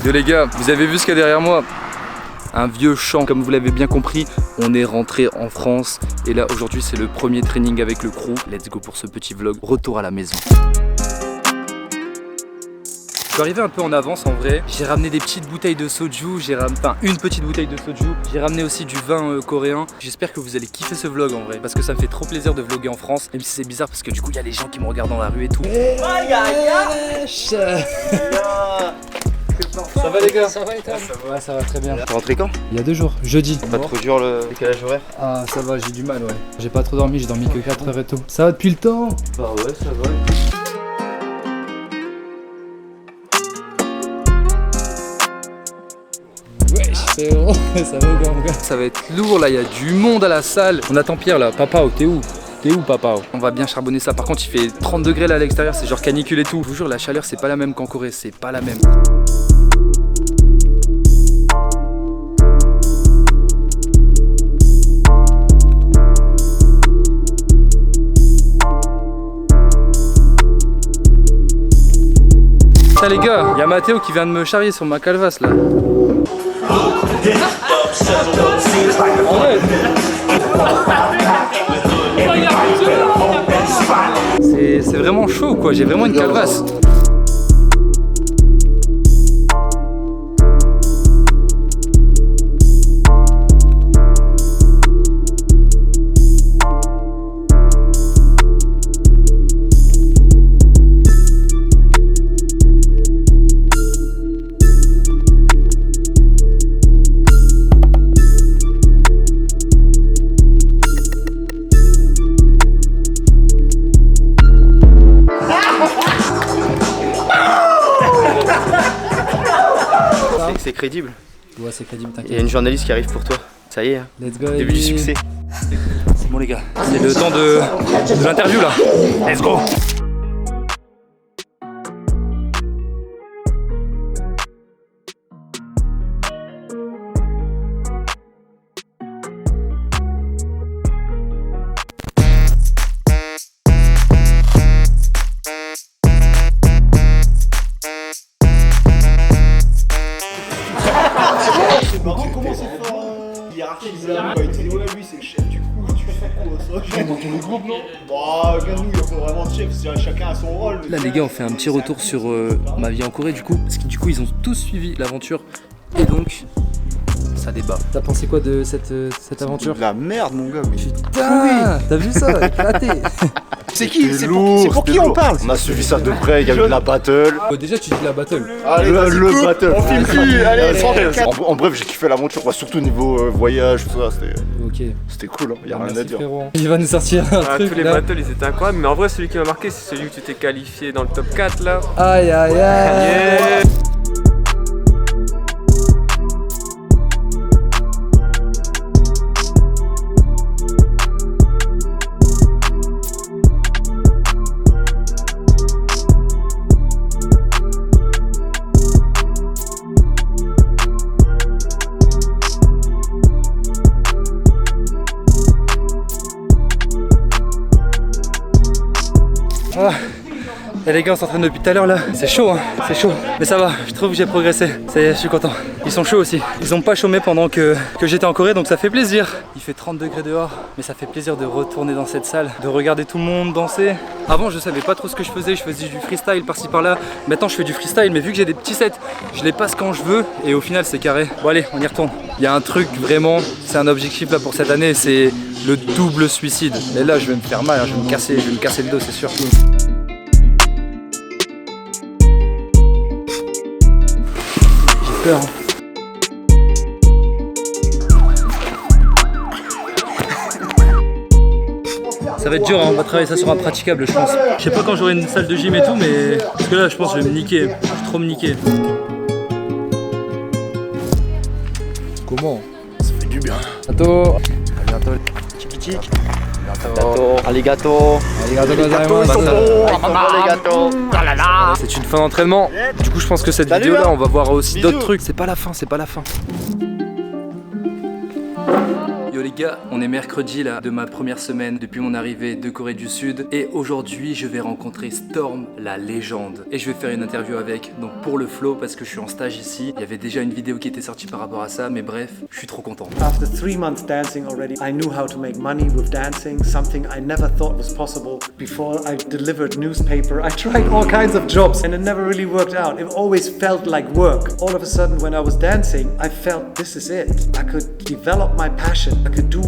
Yo les gars, vous avez vu ce qu'il y a derrière moi? Un vieux champ, comme vous l'avez bien compris, on est rentré en France et là aujourd'hui c'est le premier training avec le crew. Let's go pour ce petit vlog, retour à la maison. Je suis arrivé un peu en avance en vrai. J'ai ramené des petites bouteilles de soju, une petite bouteille de soju. J'ai ramené aussi du vin coréen. J'espère que vous allez kiffer ce vlog en vrai, parce que ça me fait trop plaisir de vlogger en France. Même si c'est bizarre parce que du coup il y a les gens qui me regardent dans la rue et tout. Ça va les gars? Ça va et toi? Ouais, ça va très bien. T'es rentré quand? Il y a 2 jours, jeudi. Pas trop dur le décalage horaire? Ah ça va, j'ai du mal ouais. J'ai pas trop dormi, j'ai dormi que 4 heures et tout. Ça va depuis le temps? Bah ouais, ça va. Ouais, frérot, ça va ou quoi? Ça va être lourd là, il y a du monde à la salle. On attend Pierre là. Papa, t'es où? T'es où papa? On va bien charbonner ça. Par contre il fait 30 degrés là à l'extérieur, c'est genre canicule et tout. Je vous jure la chaleur c'est pas la même qu'en Corée, c'est pas la même. Putain les gars, il y a Mathéo qui vient de me charrier sur ma calvasse là. C'est vraiment chaud quoi, j'ai vraiment une calvasse. C'est crédible. Ouais, c'est crédible, t'inquiète. Il y a une journaliste qui arrive pour toi. Ça y est, hein. Let's go. Début du succès. C'est bon les gars, c'est le temps de l'interview là. Let's go. C'est marrant comment c'est fort hiérarchisé. Ouais, lui c'est le chef du coup, tu fais quoi ça? Dans ton groupe non? Bah regarde nous, il faut vraiment de chef, chacun a son rôle. Là les gars on fait un petit retour sur ma vie en Corée du coup. Parce que du coup ils ont tous suivi l'aventure. Et donc ça débat. T'as pensé quoi de cette aventure? De la merde mon gars, mais Putain, t'as vu ça? Éclaté. c'est qui? C'est pour qui on parle? On a suivi ça de près, il y a eu de la battle. Déjà tu dis la battle. Allez, Le battle. on filme plus, allez, En bref, j'ai kiffé l'aventure, surtout niveau voyage, tout ça, Ok. c'était cool, hein. Y a rien à dire. Frérot. Il va nous sortir un truc tous les là. battles ils étaient incroyables, mais en vrai celui qui m'a marqué c'est celui où tu t'es qualifié dans le top 4 là. Aïe aïe aïe. Yeah. Ah. Et les gars on s'entraîne depuis tout à l'heure là, c'est chaud hein, c'est chaud. Mais ça va, je trouve que j'ai progressé, ça y est, je suis content. Ils sont chauds aussi, ils ont pas chômé pendant que j'étais en Corée donc ça fait plaisir. Il fait 30 degrés dehors, mais ça fait plaisir de retourner dans cette salle, de regarder tout le monde danser. Avant je savais pas trop ce que je faisais du freestyle par-ci par-là. Maintenant je fais du freestyle mais vu que j'ai des petits sets, je les passe quand je veux et au final c'est carré. Bon allez, on y retourne. Il y a un truc vraiment, c'est un objectif là pour cette année, c'est le double suicide. Et là je vais me faire mal, hein, je vais me casser le dos c'est sûr. J'ai peur. Ça va être dur, hein. On va travailler ça sur impraticable je pense. Je sais pas quand j'aurai une salle de gym et tout mais... Parce que là je pense que je vais me niquer, je vais trop me niquer. Comment? Ça fait du bien. Bientôt. À bientôt. Tchiki tchik. Arigato. C'est une fin d'entraînement. Du coup je pense que cette vidéo là on va voir aussi d'autres trucs. C'est pas la fin, c'est pas la fin. Yo les gars, on est mercredi là de ma première semaine depuis mon arrivée de Corée du Sud et aujourd'hui je vais rencontrer Storm, la légende, et je vais faire une interview avec, donc pour le flow parce que je suis en stage ici. Il y avait déjà une vidéo qui était sortie par rapport à ça, mais bref, je suis trop content. After 3 months dancing already, I knew how to make money with dancing, something I never thought was possible. Before I delivered newspaper, I tried all kinds of jobs and it never really worked out. It always felt like work. All of a sudden when I was dancing, I felt this is it. I could develop my passion. I could do,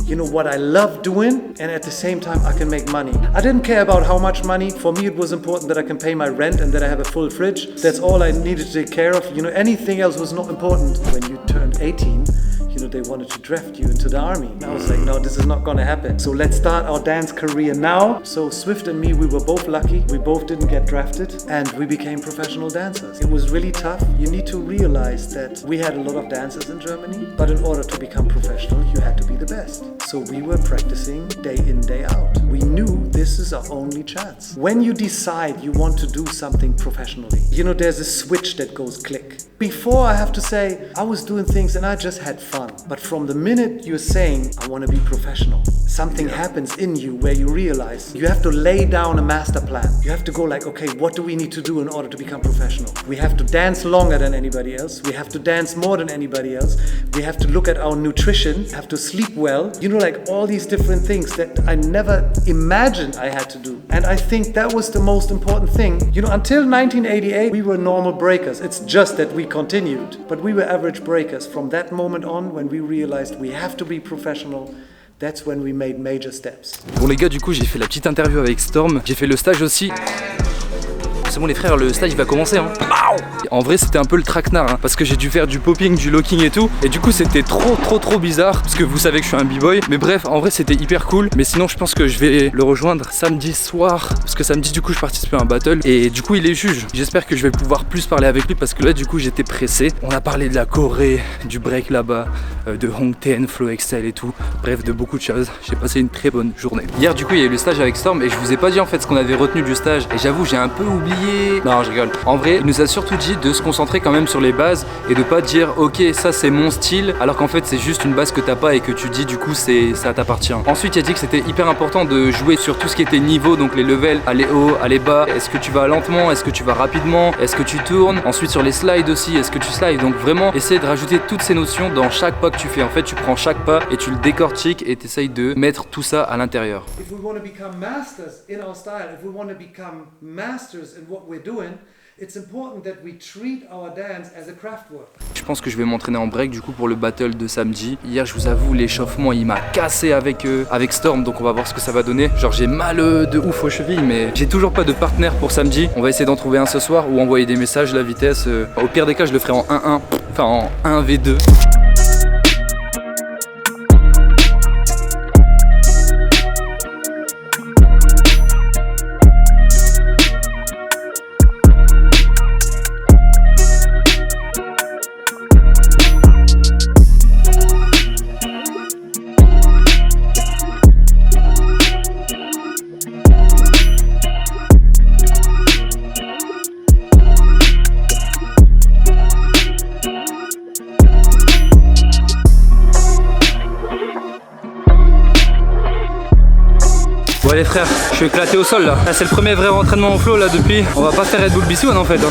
you know, what I love doing, and at the same time I can make money. I didn't care about how much money. For me it was important that I can pay my rent and that I have a full fridge. That's all I needed to take care of. You know, anything else was not important. When you turned 18, you know, they wanted to draft you into the army. And I was like, no, this is not gonna happen. So let's start our dance career now. So Swift and me, we were both lucky. We both didn't get drafted and we became professional dancers. It was really tough. You need to realize that we had a lot of dancers in Germany, but in order to become professional, you had to be the best. So we were practicing day in, day out. We knew this is our only chance. When you decide you want to do something professionally, you know, there's a switch that goes click. Before, I have to say, I was doing things and I just had fun. But from the minute you're saying, I want to be professional, something happens in you where you realize you have to lay down a master plan. You have to go like, okay, what do we need to do in order to become professional? We have to dance longer than anybody else. We have to dance more than anybody else. We have to look at our nutrition, have to sleep well. You know, like all these different things that I never imagined I had to do. And I think that was the most important thing. You know, until 1988, we were normal breakers. It's just that we continued. But we were average breakers. From that moment on, when we realized we have to be professional, that's when we made major steps. Bon les gars, du coup j'ai fait la petite interview avec Storm, j'ai fait le stage aussi. C'est bon les frères, le stage il va commencer hein. En vrai c'était un peu le traquenard hein, parce que j'ai dû faire du popping, du locking et tout. Et du coup c'était trop bizarre parce que vous savez que je suis un b-boy. Mais bref, en vrai c'était hyper cool. Mais sinon je pense que je vais le rejoindre samedi soir, parce que samedi du coup je participe à un battle. Et du coup il est juge. J'espère que je vais pouvoir plus parler avec lui parce que là du coup j'étais pressé. On a parlé de la Corée, du break là-bas, de Hongten, Flow Excel et tout. Bref, de beaucoup de choses. J'ai passé une très bonne journée. Hier du coup il y a eu le stage avec Storm et je vous ai pas dit en fait ce qu'on avait retenu du stage. Et j'avoue j'ai un peu oublié. Non je rigole. En vrai il nous a surtout dit de se concentrer quand même sur les bases et de pas dire ok ça c'est mon style alors qu'en fait c'est juste une base que t'as pas et que tu dis du coup ça t'appartient. Ensuite il a dit que c'était hyper important de jouer sur tout ce qui était niveau, donc les levels, aller haut, aller bas. Est-ce que tu vas lentement, est-ce que tu vas rapidement, est-ce que tu tournes. Ensuite sur les slides aussi, est-ce que tu slides. Donc vraiment essayer de rajouter toutes ces notions dans chaque pas que tu fais. En fait tu prends chaque pas et tu le décortiques et t'essayes de mettre tout ça à l'intérieur. If we want to become masters in our style, if we want to become masters in what we're doing, it's important that we treat our dance as a craft work. Je pense que je vais m'entraîner en break du coup pour le battle de samedi. Hier je vous avoue l'échauffement il m'a cassé avec Storm, donc on va voir ce que ça va donner. Genre j'ai mal de ouf aux chevilles mais j'ai toujours pas de partenaire pour samedi. On va essayer d'en trouver un ce soir ou envoyer des messages la vitesse. Au pire des cas je le ferai en 1-1, enfin en 1v2. Bon les frères, je suis éclaté au sol là. Là c'est le premier vrai entraînement au flow là depuis. On va pas faire Red Bull Bissoun en fait hein.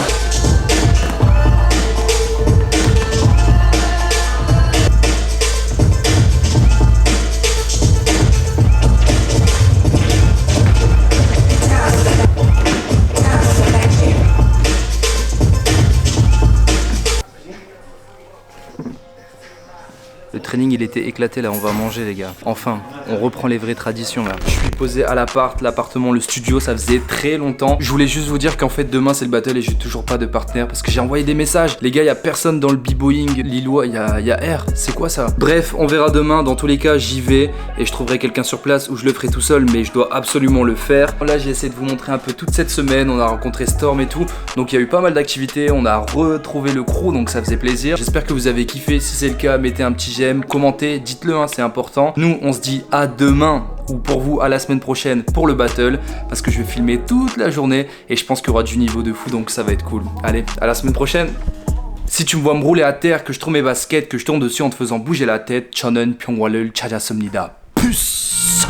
Le training il était éclaté là, on va manger les gars. Enfin, on reprend les vraies traditions là. Je suis posé à l'appart, l'appartement, le studio, ça faisait très longtemps. Je voulais juste vous dire qu'en fait demain c'est le battle et j'ai toujours pas de partenaire parce que j'ai envoyé des messages. Les gars, y a personne dans le b-boying lillois, y a R, c'est quoi ça? Bref, on verra demain, dans tous les cas j'y vais et je trouverai quelqu'un sur place ou je le ferai tout seul mais je dois absolument le faire. Là j'ai essayé de vous montrer un peu toute cette semaine, on a rencontré Storm et tout. Donc il y a eu pas mal d'activités, on a retrouvé le crew donc ça faisait plaisir. J'espère que vous avez kiffé, si c'est le cas mettez un petit j'aime, commentez, dites-le hein, c'est important. Nous on se dit à demain ou pour vous à la semaine prochaine pour le battle parce que je vais filmer toute la journée et je pense qu'il y aura du niveau de fou donc ça va être cool. Allez, à la semaine prochaine. Si tu me vois me rouler à terre, que je trouve mes baskets, que je tourne dessus en te faisant bouger la tête, 저는 평화를 찾았습니다. Puce.